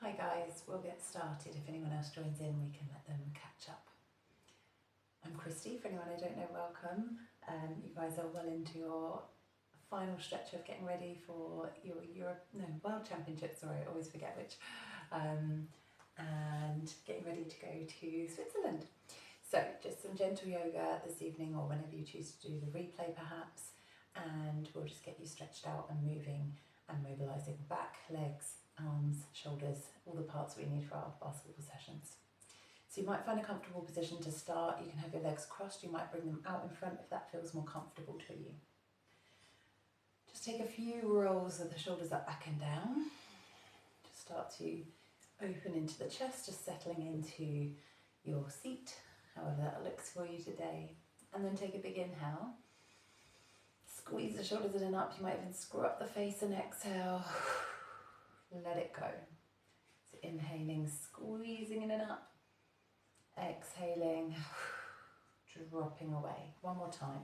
Hi guys, we'll get started. If anyone else joins in, we can let them catch up. I'm Christy. For anyone I don't know, welcome. You guys are well into your final stretch of getting ready for your World Championships, sorry, I always forget which, and getting ready to go to Switzerland. So just some gentle yoga this evening, or whenever you choose to do the replay perhaps, and we'll just get you stretched out and moving and mobilising back, legs, arms, shoulders, all the parts we need for our basketball sessions. So you might find a comfortable position to start. You can have your legs crossed, you might bring them out in front if that feels more comfortable to you. Just take a few rolls of the shoulders up, back and down. Just start to open into the chest, just settling into your seat, however that looks for you today. And then take a big inhale. Squeeze the shoulders in and up. You might even screw up the face and exhale. Let it go. So inhaling, squeezing in and up. Exhaling, dropping away. One more time.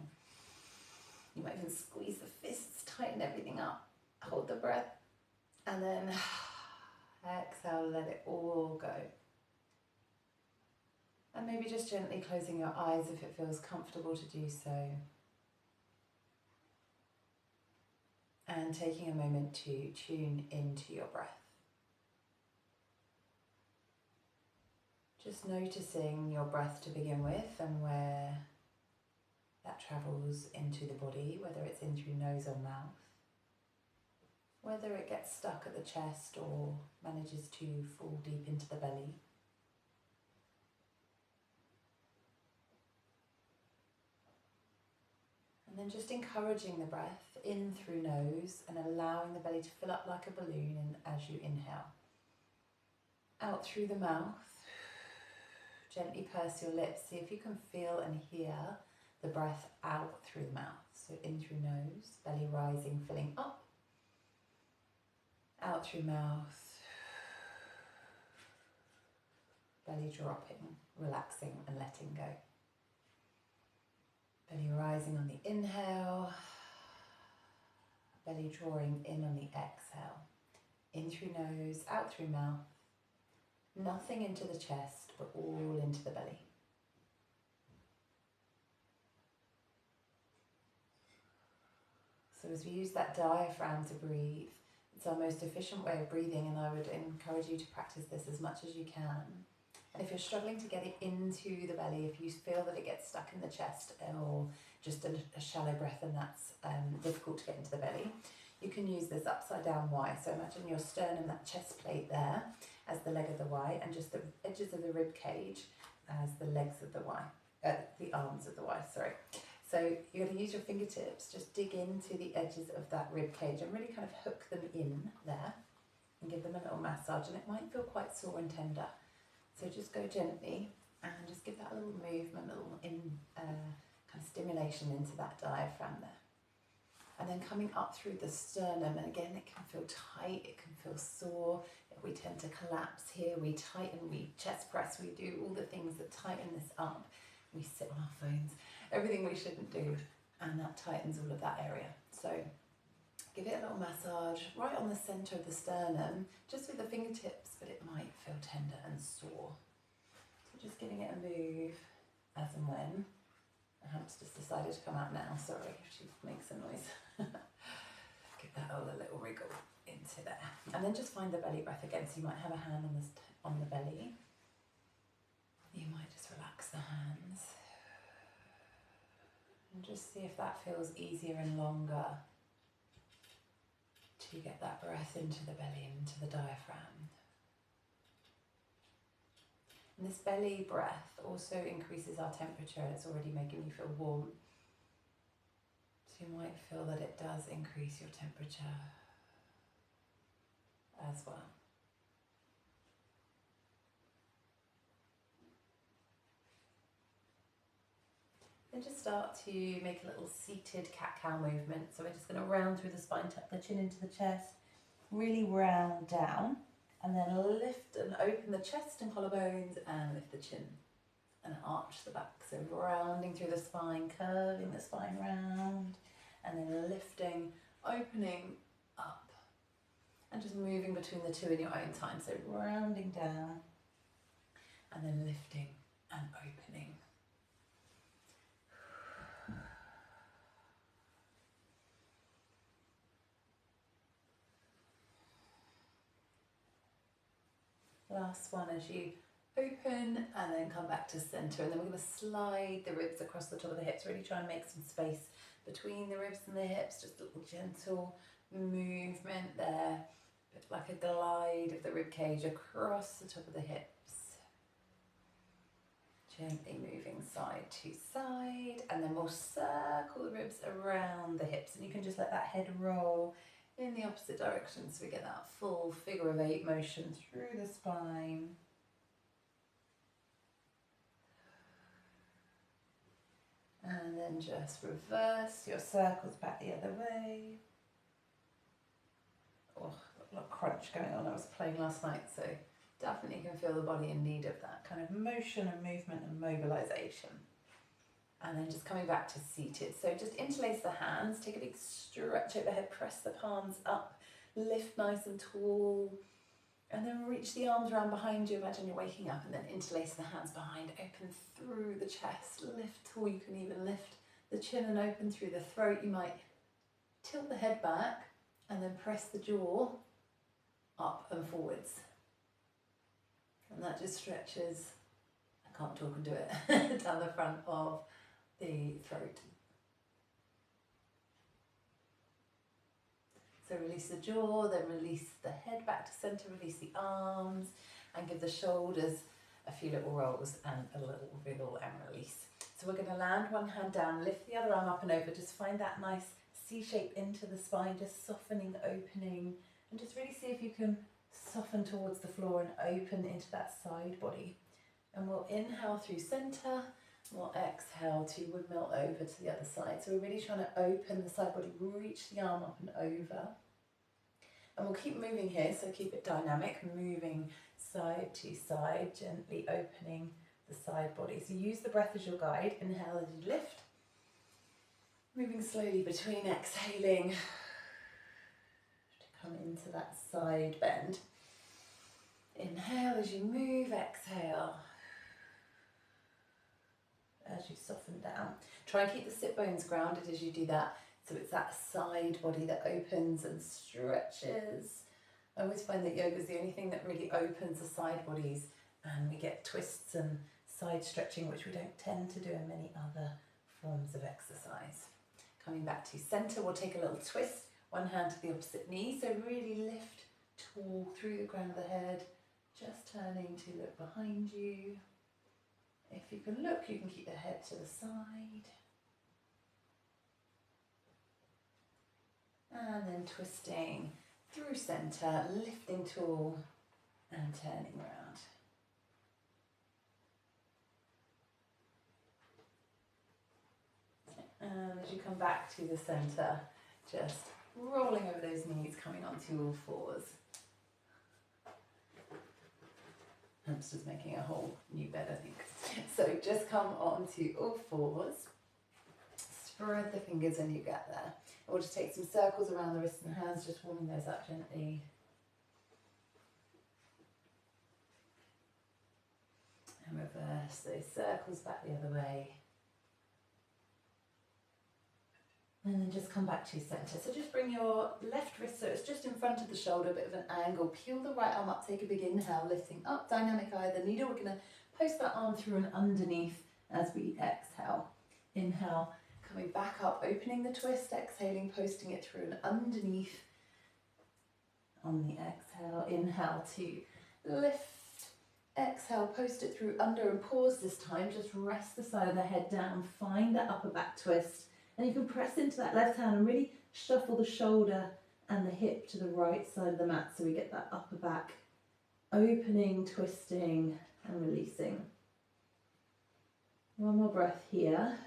You might even squeeze the fists, tighten everything up. Hold the breath. And then exhale, let it all go. And maybe just gently closing your eyes if it feels comfortable to do so. And taking a moment to tune into your breath. Just noticing your breath to begin with and where that travels into the body, whether it's in through nose or mouth, whether it gets stuck at the chest or manages to fall deep into the belly. And then just encouraging the breath in through nose and allowing the belly to fill up like a balloon as you inhale. Out through the mouth. Gently purse your lips. See if you can feel and hear the breath out through the mouth. So in through nose, belly rising, filling up. Out through mouth. Belly dropping, relaxing and letting go. Belly rising on the inhale. Belly drawing in on the exhale. In through nose, out through mouth. Nothing into the chest, but all into the belly. So as we use that diaphragm to breathe, it's our most efficient way of breathing, and I would encourage you to practice this as much as you can. And if you're struggling to get it into the belly, if you feel that it gets stuck in the chest or just a shallow breath and that's difficult to get into the belly, you can use this upside down Y. So imagine your sternum, that chest plate there, as the leg of the Y, and just the edges of the rib cage as the legs of the Y, the arms of the Y, sorry. So you're going to use your fingertips, just dig into the edges of that rib cage and really kind of hook them in there and give them a little massage, and it might feel quite sore and tender. So just go gently and just give that a little movement, a little kind of stimulation into that diaphragm there. And then coming up through the sternum, and again it can feel tight, it can feel sore. If we tend to collapse here, we tighten, we chest press, we do all the things that tighten this up. We sit on our phones, everything we shouldn't do, and that tightens all of that area. So give it a little massage right on the centre of the sternum, just with the fingertips, but it might feel tender and sore. So just giving it a move as and when. The hamster's decided to come out now, sorry if she makes a noise. Give that all a little wriggle into there. And then just find the belly breath again. So you might have a hand on the belly. You might just relax the hands. And just see if that feels easier and longer to get that breath into the belly, into the diaphragm. And this belly breath also increases our temperature. It's already making you feel warm. So you might feel that it does increase your temperature as well. Then just start to make a little seated cat-cow movement. So we're just going to round through the spine, tuck the chin into the chest, really round down. And then lift and open the chest and collarbones and lift the chin and arch the back. So rounding through the spine, curving the spine round, and then lifting, opening up. and just moving between the two in your own time. So rounding down and then lifting and opening. Last one as you open and then come back to center, and then we're going to slide the ribs across the top of the hips, really try and make some space between the ribs and the hips, just a little gentle movement there, a bit like a glide of the rib cage across the top of the hips. Gently moving side to side, and then we'll circle the ribs around the hips, and you can just let that head roll in the opposite direction so we get that full figure of 8 motion through the spine. And then just reverse your circles back the other way. Oh, a lot of crunch going on. I was playing last night, so definitely can feel the body in need of that kind of motion and movement and mobilization. And then just coming back to seated. So just interlace the hands, take a big stretch overhead, press the palms up, lift nice and tall, and then reach the arms around behind you. Imagine you're waking up, and then interlace the hands behind, open through the chest, lift tall. You can even lift the chin and open through the throat. You might tilt the head back and then press the jaw up and forwards. And that just stretches, I can't talk and do it, down the front of the throat. So release the jaw, then release the head back to center, release the arms, and give the shoulders a few little rolls and a little wiggle and release. So we're going to land one hand down, lift the other arm up and over, just find that nice C shape into the spine, just softening, opening, and just really see if you can soften towards the floor and open into that side body. And we'll inhale through center, we'll exhale to windmill over to the other side. So we're really trying to open the side body, reach the arm up and over. And we'll keep moving here, so keep it dynamic, moving side to side, gently opening the side body. So use the breath as your guide. Inhale as you lift, moving slowly between exhaling to come into that side bend. Inhale as you move, exhale as you soften down. Try and keep the sit bones grounded as you do that, so it's that side body that opens and stretches. I always find that yoga is the only thing that really opens the side bodies, and we get twists and side stretching, which we don't tend to do in many other forms of exercise. Coming back to center, we'll take a little twist, one hand to the opposite knee, so really lift tall through the crown of the head, just turning to look behind you. If you can look, you can keep the head to the side. And then twisting through center, lifting tall and turning around. And as you come back to the center, just rolling over those knees, coming onto all fours. Hamster's making a whole new bed, I think. So just come onto all fours, spread the fingers when you get there. We'll just take some circles around the wrists and hands, just warming those up gently. And reverse those circles back the other way. And then just come back to center. So just bring your left wrist so it's just in front of the shoulder, a bit of an angle. Peel the right arm up, take a big inhale, lifting up, dynamic eye of the needle. We're going to post that arm through and underneath as we exhale. Inhale, coming back up, opening the twist, exhaling, posting it through and underneath. On the exhale, inhale to lift, exhale, post it through under and pause this time. Just rest the side of the head down, find that upper back twist. And you can press into that left hand and really shuffle the shoulder and the hip to the right side of the mat so we get that upper back opening, twisting and releasing. One more breath here.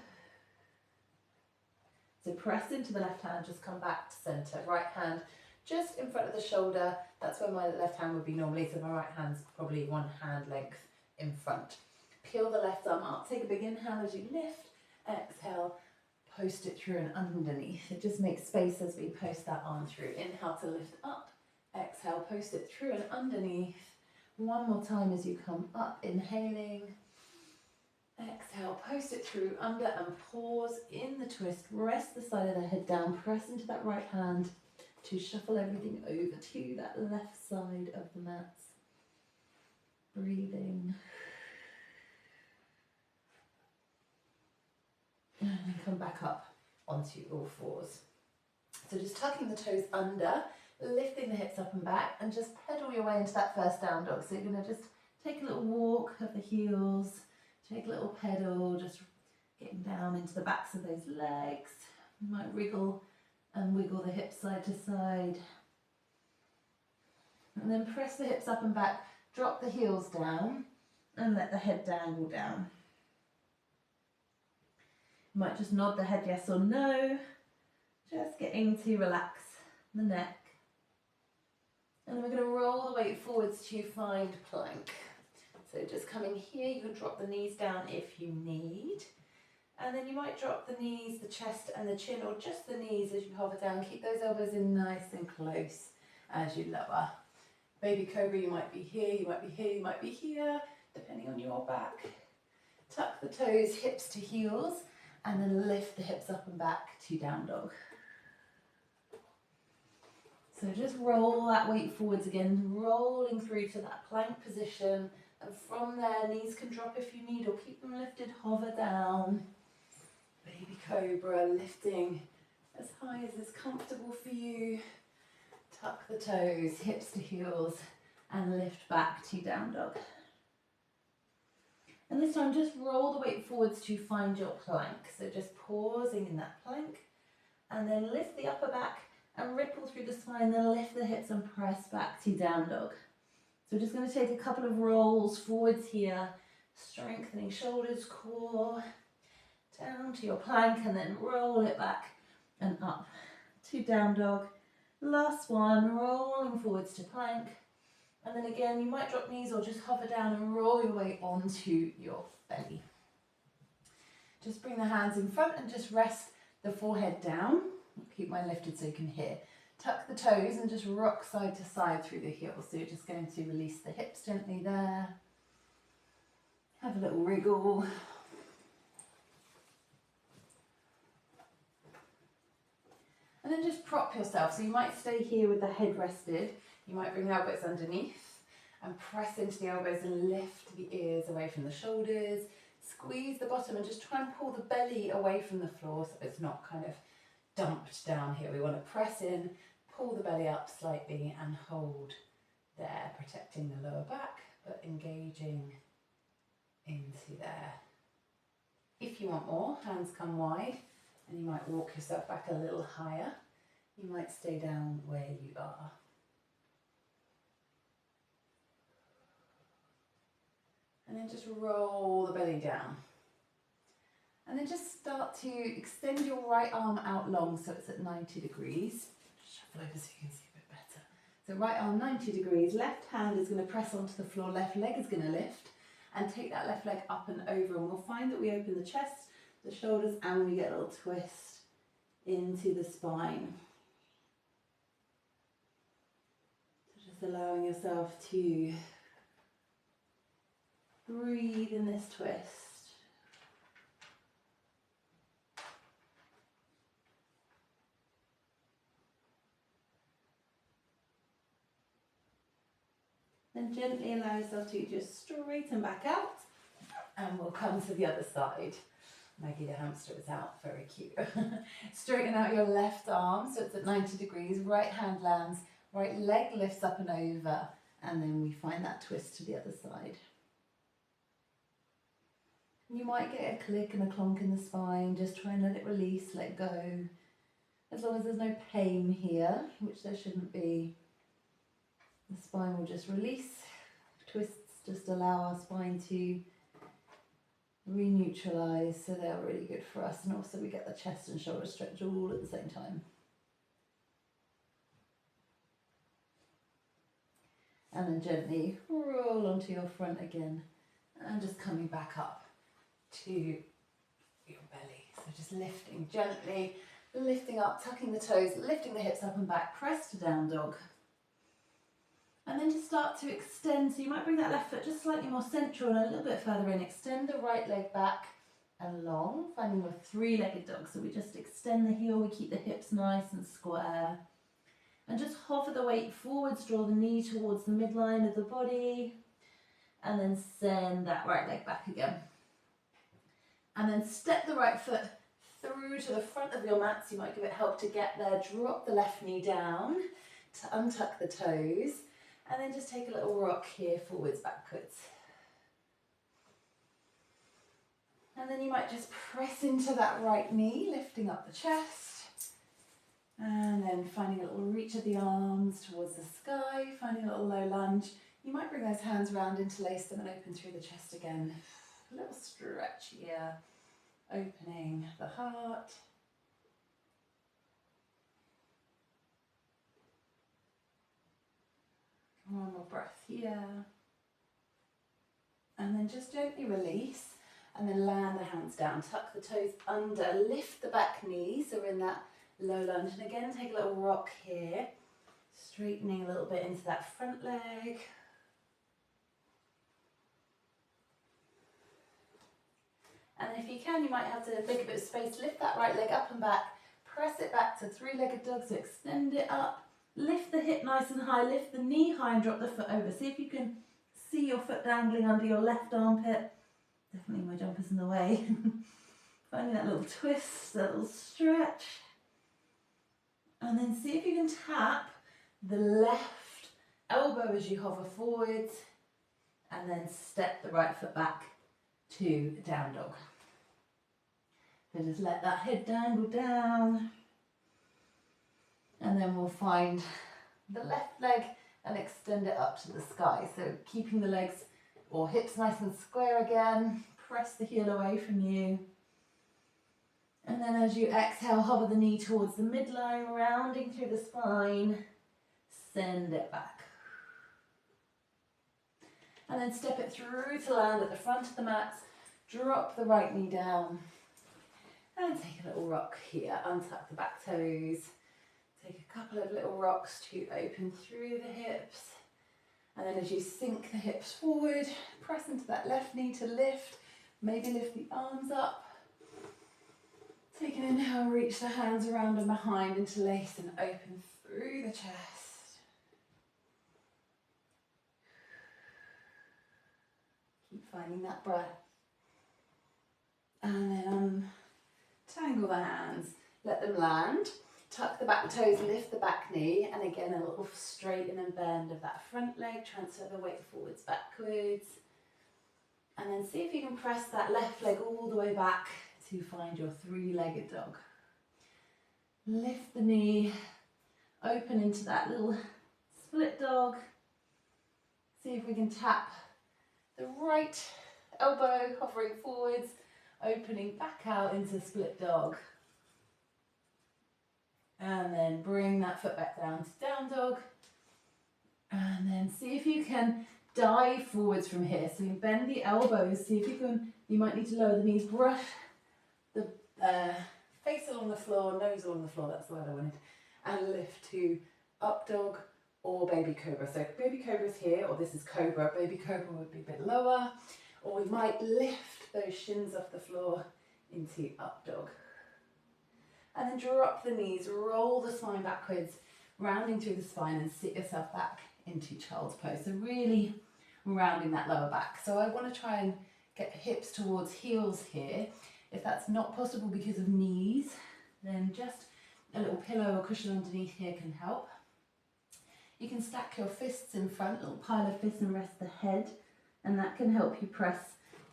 So press into the left hand, just come back to center. Right hand just in front of the shoulder. That's where my left hand would be normally, so my right hand's probably one hand length in front. Peel the left arm up, take a big inhale as you lift, exhale, post it through and underneath. It just makes space as we post that arm through. Inhale to lift up, Exhale, post it through and underneath. One more time as you come up, inhaling. Exhale, post it through, under, and pause in the twist. Rest the side of the head down, press into that right hand to shuffle everything over to that left side of the mats. Breathing. And then come back up onto all fours. So just tucking the toes under, lifting the hips up and back, and just pedal your way into that first down dog. So you're going to just take a little walk of the heels, take a little pedal, just getting down into the backs of those legs. You might wriggle and wiggle the hips side to side. And then press the hips up and back, drop the heels down, and let the head dangle down. You might just nod the head yes or no, just getting to relax the neck. And then we're going to roll the weight forwards to find plank. So just coming here, you can drop the knees down if you need. And then you might drop the knees, the chest and the chin, or just the knees as you hover down. Keep those elbows in nice and close as you lower. Baby cobra, you might be here, you might be here, you might be here, depending on your back. Tuck the toes, hips to heels, and then lift the hips up and back to down dog. So just roll that weight forwards again, rolling through to that plank position. And from there, knees can drop if you need, or keep them lifted, hover down. Baby cobra, lifting as high as is comfortable for you. Tuck the toes, hips to heels, and lift back to down dog. And this time, just roll the weight forwards to find your plank. So just pausing in that plank, and then lift the upper back and ripple through the spine, then lift the hips and press back to down dog. So we're just going to take a couple of rolls forwards here, strengthening shoulders, core, down to your plank, and then roll it back and up to down dog. Last one, rolling forwards to plank. And then again, you might drop knees or just hover down and roll your way onto your belly. Just bring the hands in front and just rest the forehead down. Keep mine lifted so you can hear. Tuck the toes and just rock side to side through the heels. So you're just going to release the hips gently there. Have a little wriggle. And then just prop yourself. So you might stay here with the head rested. You might bring the elbows underneath and press into the elbows and lift the ears away from the shoulders. Squeeze the bottom and just try and pull the belly away from the floor so it's not kind of dumped down here. We want to press in, pull the belly up slightly and hold there, protecting the lower back, but engaging into there. If you want more, hands come wide and you might walk yourself back a little higher. You might stay down where you are. And then just roll the belly down. And then just start to extend your right arm out long so it's at 90 degrees. Shuffle over so you can see a bit better. So right arm 90 degrees, left hand is going to press onto the floor, left leg is going to lift, and take that left leg up and over, and we'll find that we open the chest, the shoulders, and we get a little twist into the spine. So just allowing yourself to breathe in this twist. Then gently allow yourself to just straighten back out, and we'll come to the other side. Maggie the hamster is out, very cute. Straighten out your left arm so it's at 90 degrees, right hand lands, right leg lifts up and over, and then we find that twist to the other side. You might get a click and a clonk in the spine, just try and let it release, let go. As long as there's no pain here, which there shouldn't be, the spine will just release. Twists just allow our spine to re-neutralise, so they're really good for us, and also we get the chest and shoulder stretch all at the same time. And then gently roll onto your front again, and just coming back up to your belly. So just lifting gently, lifting up, tucking the toes, lifting the hips up and back, press to down dog. And then just start to extend. So you might bring that left foot just slightly more central and a little bit further in. Extend the right leg back and long, finding your three-legged dog. So we just extend the heel, we keep the hips nice and square. And just hover the weight forwards, draw the knee towards the midline of the body. And then send that right leg back again. And then step the right foot through to the front of your mat. So you might give it help to get there. Drop the left knee down to untuck the toes. And then just take a little rock here, forwards, backwards. And then you might just press into that right knee, lifting up the chest. And then finding a little reach of the arms towards the sky, finding a little low lunge. You might bring those hands around, interlace them and open through the chest again. A little stretch here, opening the heart. One more breath here. And then just gently release and then land the hands down. Tuck the toes under, lift the back knee, so we're in that low lunge. And again, take a little rock here, straightening a little bit into that front leg. And if you can, you might have to make a bit of space, lift that right leg up and back, press it back to three-legged dog, so extend it up. Lift the hip nice and high, lift the knee high and drop the foot over. See if you can see your foot dangling under your left armpit. Definitely my jumper's in the way. Finding that little twist, that little stretch. And then see if you can tap the left elbow as you hover forwards. And then step the right foot back to down dog. So just let that head dangle down. And then we'll find the left leg and extend it up to the sky. So keeping the legs or hips nice and square again. Press the heel away from you. And then as you exhale, hover the knee towards the midline, rounding through the spine. Send it back. And then step it through to land at the front of the mat. Drop the right knee down. And take a little rock here. Untuck the back toes. Take a couple of little rocks to open through the hips. And then as you sink the hips forward, press into that left knee to lift. Maybe lift the arms up. Take an inhale, reach the hands around and behind, interlace and open through the chest. Keep finding that breath. And then untangle the hands, let them land. Tuck the back toes, lift the back knee, and again a little straighten and bend of that front leg. Transfer the weight forwards, backwards. And then see if you can press that left leg all the way back to find your three-legged dog. Lift the knee, open into that little split dog. See if we can tap the right elbow, hovering forwards, opening back out into split dog. And then bring that foot back down to down dog. And then see if you can dive forwards from here. So you bend the elbows, see if you can, you might need to lower the knees, brush the face along the floor, nose along the floor, that's the word I wanted. And lift to up dog or baby cobra. So baby cobra's here, or this is cobra. Baby cobra would be a bit lower. Or we might lift those shins off the floor into up dog. And then drop the knees, roll the spine backwards, rounding through the spine and sit yourself back into child's pose. So really rounding that lower back. So I want to try and get the hips towards heels here. If that's not possible because of knees, then just a little pillow or cushion underneath here can help. You can stack your fists in front, a little pile of fists, and rest the head. And that can help you press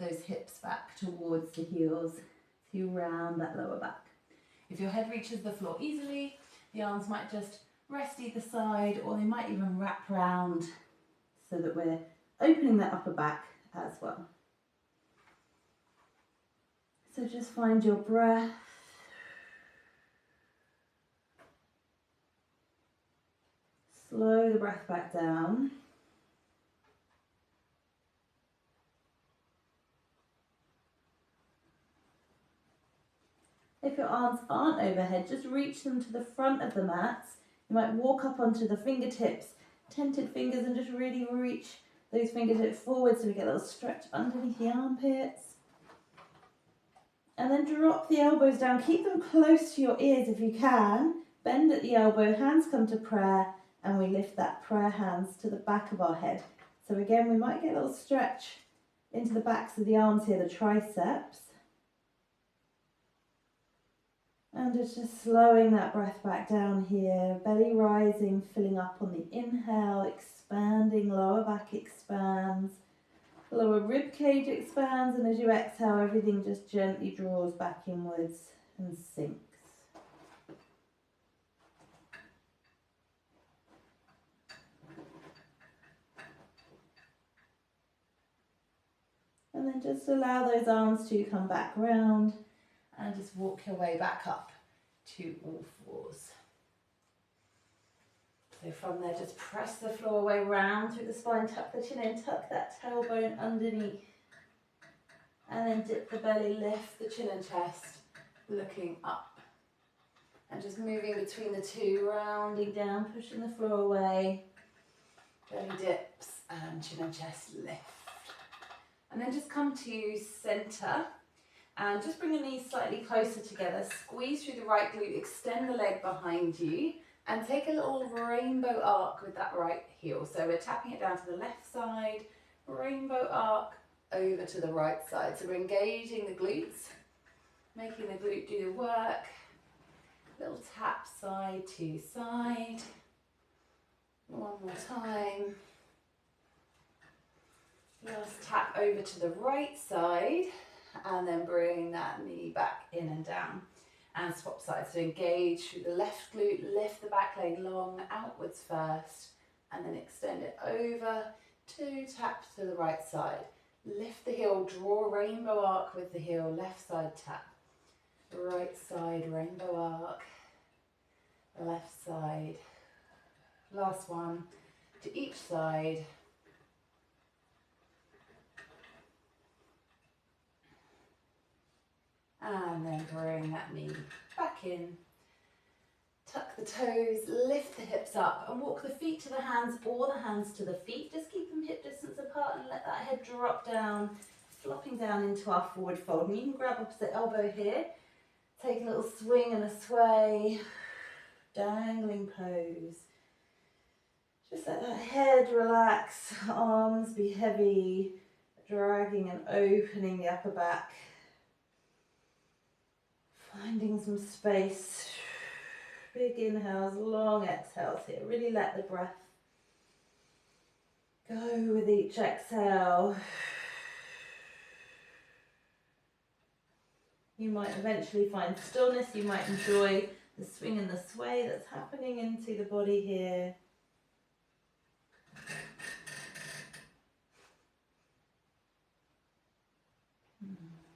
those hips back towards the heels to round that lower back. If your head reaches the floor easily, the arms might just rest either side, or they might even wrap round so that we're opening that upper back as well. So just find your breath. Slow the breath back down. If your arms aren't overhead, just reach them to the front of the mat. You might walk up onto the fingertips, tented fingers and just really reach those fingertips forward so we get a little stretch underneath the armpits. And then drop the elbows down. Keep them close to your ears if you can. Bend at the elbow, hands come to prayer, and we lift that prayer hands to the back of our head. So again, we might get a little stretch into the backs of the arms here, the triceps. And just slowing that breath back down here. Belly rising, filling up on the inhale, expanding, lower back expands. Lower rib cage expands, and as you exhale, everything just gently draws back inwards and sinks. And then just allow those arms to come back round and just walk your way back up to all fours. So from there, just press the floor away round through the spine, tuck the chin in, tuck that tailbone underneath. And then dip the belly, lift the chin and chest, looking up. And just moving between the two, rounding down, pushing the floor away. Belly dips and chin and chest lift. And then just come to centre. And just bring the knees slightly closer together. Squeeze through the right glute, extend the leg behind you. And take a little rainbow arc with that right heel. So we're tapping it down to the left side, rainbow arc over to the right side. So we're engaging the glutes, making the glute do the work. Little tap side to side. One more time. Last tap over to the right side, and then bring that knee back in and down. And swap sides, so engage through the left glute, lift the back leg long outwards first, and then extend it over, 2 taps to the right side. Lift the heel, draw a rainbow arc with the heel, left side tap. Right side, rainbow arc, left side. Last one, to each side. And then bring that knee back in. Tuck the toes, lift the hips up and walk the feet to the hands or the hands to the feet. Just keep them hip distance apart and let that head drop down, flopping down into our forward fold. And you can grab opposite elbow here. Take a little swing and a sway, dangling pose. Just let that head relax, arms be heavy, dragging and opening the upper back. Finding some space, big inhales, long exhales here. Really let the breath go with each exhale. You might eventually find stillness. You might enjoy the swing and the sway that's happening into the body here.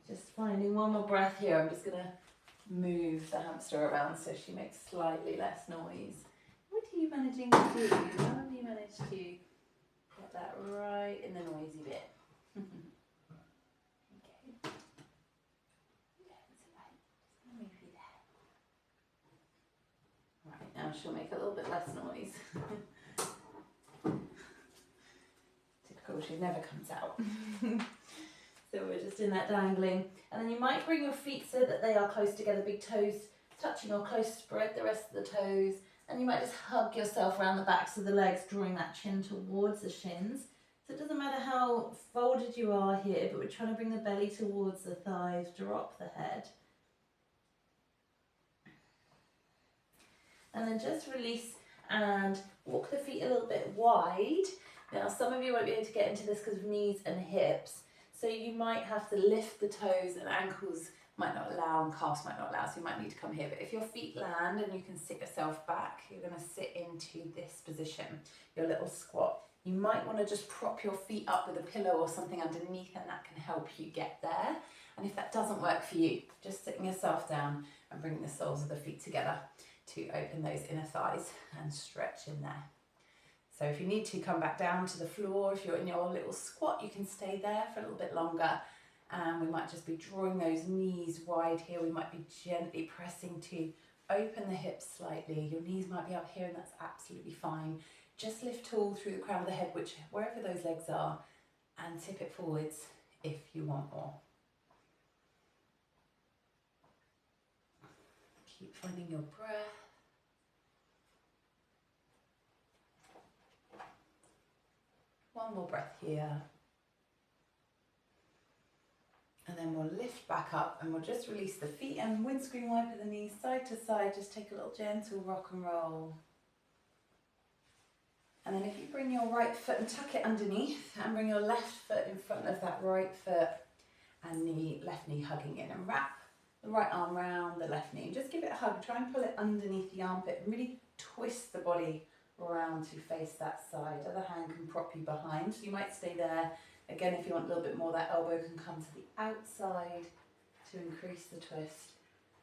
Just finding one more breath here. I'm just going to move the hamster around so she makes slightly less noise. What are you managing to do? How have you managed to get that right in the noisy bit? Okay. That's right. Just move you there. Right, now she'll make a little bit less noise. Typical, she never comes out. So we're just in that dangling. And then you might bring your feet so that they are close together, big toes touching or close, spread the rest of the toes. And you might just hug yourself around the backs of the legs, drawing that chin towards the shins. So it doesn't matter how folded you are here, but we're trying to bring the belly towards the thighs, drop the head. And then just release and walk the feet a little bit wide. Now some of you won't be able to get into this because of knees and hips. So you might have to lift the toes and ankles might not allow and calves might not allow, so you might need to come here. But if your feet land and you can sit yourself back, you're going to sit into this position, your little squat. You might want to just prop your feet up with a pillow or something underneath, and that can help you get there. And if that doesn't work for you, just sitting yourself down and bringing the soles of the feet together to open those inner thighs and stretch in there. So if you need to come back down to the floor, if you're in your little squat, you can stay there for a little bit longer. And we might just be drawing those knees wide here. We might be gently pressing to open the hips slightly. Your knees might be up here and that's absolutely fine. just lift tall through the crown of the head, which wherever those legs are, and tip it forwards if you want more. Keep finding your breath. One more breath here. And then we'll lift back up and we'll just release the feet and windscreen wiper the knees side to side. Just take a little gentle rock and roll. And then if you bring your right foot and tuck it underneath and bring your left foot in front of that right foot and left knee hugging in, and wrap the right arm round the left knee. Just give it a hug. Try and pull it underneath the armpit and really twist the body around to face that side. Other hand can prop you behind. So you might stay there. Again, if you want a little bit more, that elbow can come to the outside to increase the twist.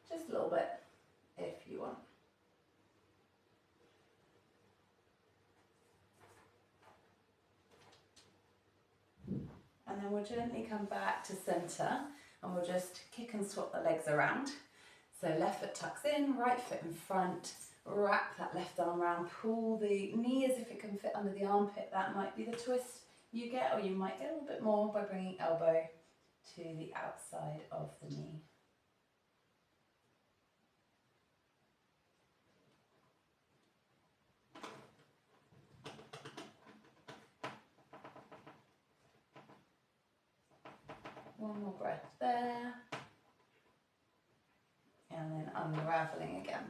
Just a little bit if you want. And then we'll gently come back to centre and we'll just kick and swap the legs around. So left foot tucks in, right foot in front, wrap that left arm around, pull the knee as if it can fit under the armpit. That might be the twist you get, or you might get a little bit more by bringing elbow to the outside of the knee. One more breath there. And then unraveling again.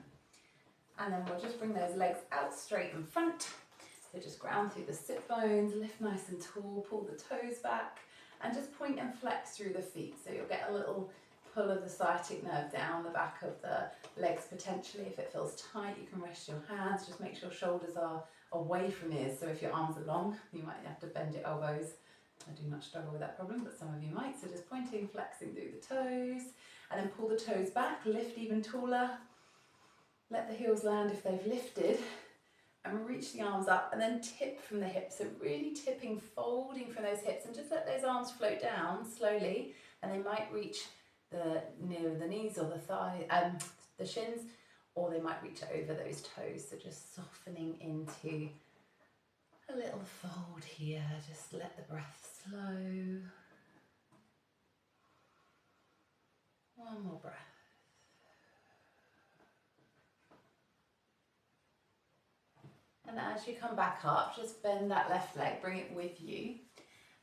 And then we'll just bring those legs out straight in front. So just ground through the sit bones, lift nice and tall, pull the toes back, and just point and flex through the feet. So you'll get a little pull of the sciatic nerve down the back of the legs potentially. If it feels tight, you can rest your hands. Just make sure shoulders are away from ears. So if your arms are long, you might have to bend your elbows. I do not struggle with that problem, but some of you might. So just pointing, flexing through the toes, and then pull the toes back, lift even taller. Let the heels land if they've lifted, and reach the arms up, and then tip from the hips. So really tipping, folding from those hips, and just let those arms float down slowly, and they might reach near the knees or the thigh, the shins, or they might reach over those toes. So just softening into a little fold here. Just let the breath slow. One more breath. And as you come back up, just bend that left leg, bring it with you,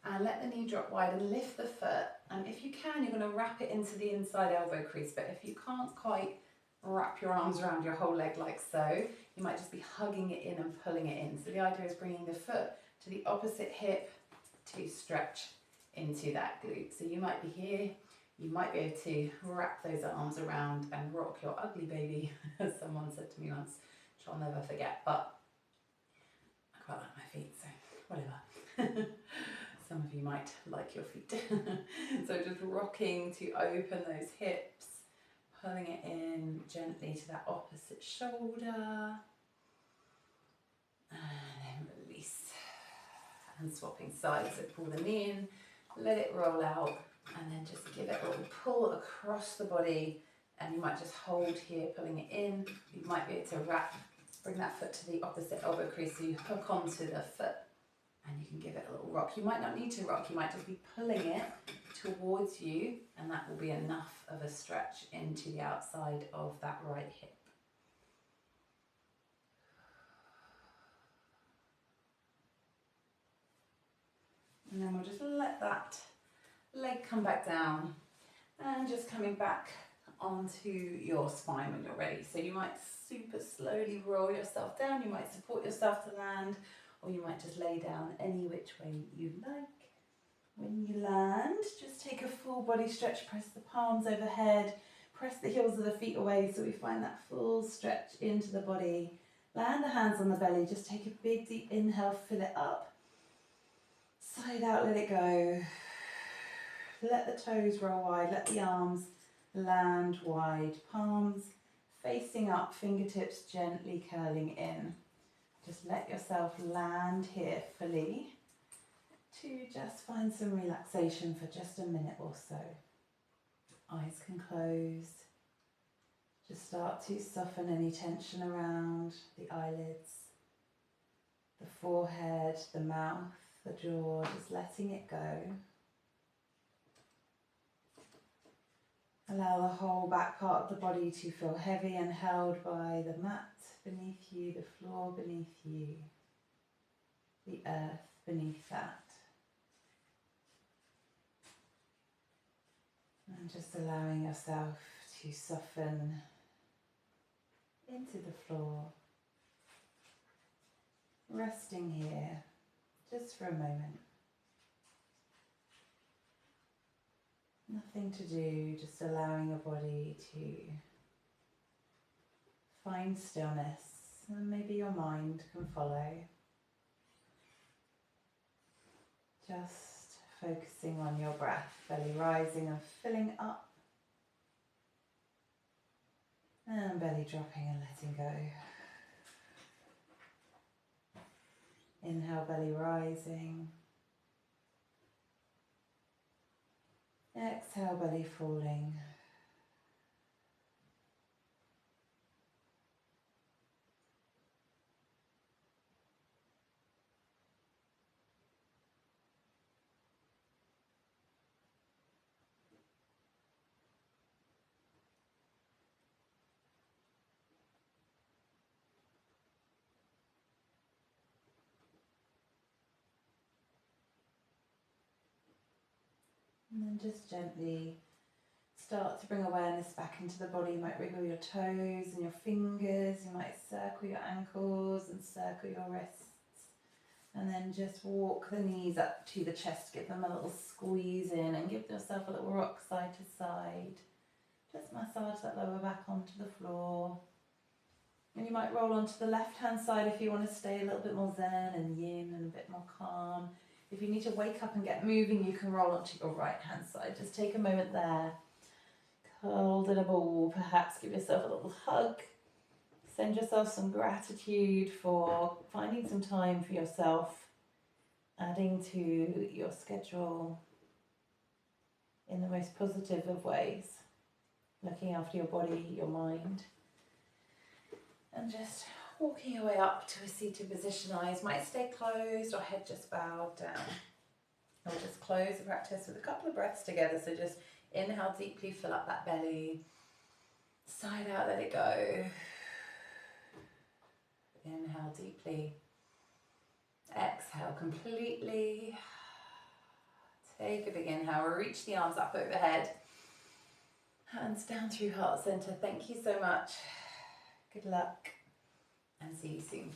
and let the knee drop wide and lift the foot. And if you can, you're going to wrap it into the inside elbow crease, but if you can't quite wrap your arms around your whole leg like so, you might just be hugging it in and pulling it in. So the idea is bringing the foot to the opposite hip to stretch into that glute. So you might be here, you might be able to wrap those arms around and rock your ugly baby, as someone said to me once, which I'll never forget, but I quite like my feet, so whatever. Some of you might like your feet. So just rocking to open those hips, pulling it in gently to that opposite shoulder, and then release. And swapping sides, so pull the knee in, let it roll out, and then just give it a little pull across the body, and you might just hold here, pulling it in. You might be able to bring that foot to the opposite elbow crease, so you hook onto the foot, and you can give it a little rock. You might not need to rock, you might just be pulling it towards you, and that will be enough of a stretch into the outside of that right hip. And then we'll just let that leg come back down, and just coming back onto your spine when you're ready. So you might super slowly roll yourself down, you might support yourself to land, or you might just lay down any which way you like. When you land, just take a full body stretch, press the palms overhead, press the heels of the feet away so we find that full stretch into the body. Land the hands on the belly, just take a big deep inhale, fill it up. Side out, let it go. Let the toes roll wide, let the arms land wide. Palms facing up, fingertips gently curling in. Just let yourself land here fully to just find some relaxation for just a minute or so. Eyes can close. Just start to soften any tension around the eyelids. the forehead, the mouth, the jaw, just letting it go. Allow the whole back part of the body to feel heavy and held by the mat beneath you, the floor beneath you, the earth beneath that. And just allowing yourself to soften into the floor, resting here just for a moment. Nothing to do, just allowing your body to find stillness, and maybe your mind can follow. Just focusing on your breath, belly rising and filling up, and belly dropping and letting go. Inhale, belly rising. Exhale, belly falling. And then just gently start to bring awareness back into the body. You might wriggle your toes and your fingers. You might circle your ankles and circle your wrists. And then just walk the knees up to the chest. Give them a little squeeze in and give yourself a little rock side to side. Just massage that lower back onto the floor. And you might roll onto the left hand side if you want to stay a little bit more zen and yin and a bit more calm. If you need to wake up and get moving, you can roll onto your right hand side. Just take a moment there. Curled in a ball, perhaps give yourself a little hug. Send yourself some gratitude for finding some time for yourself, adding to your schedule in the most positive of ways, looking after your body, your mind, and just walking your way up to a seated position. Eyes might stay closed or head just bowed down. We'll just close the practice with a couple of breaths together. So just inhale deeply, fill up that belly. Sigh out, let it go. Inhale deeply. Exhale completely. Take a big inhale. Reach the arms up overhead. Hands down through heart center. Thank you so much. Good luck and see you soon.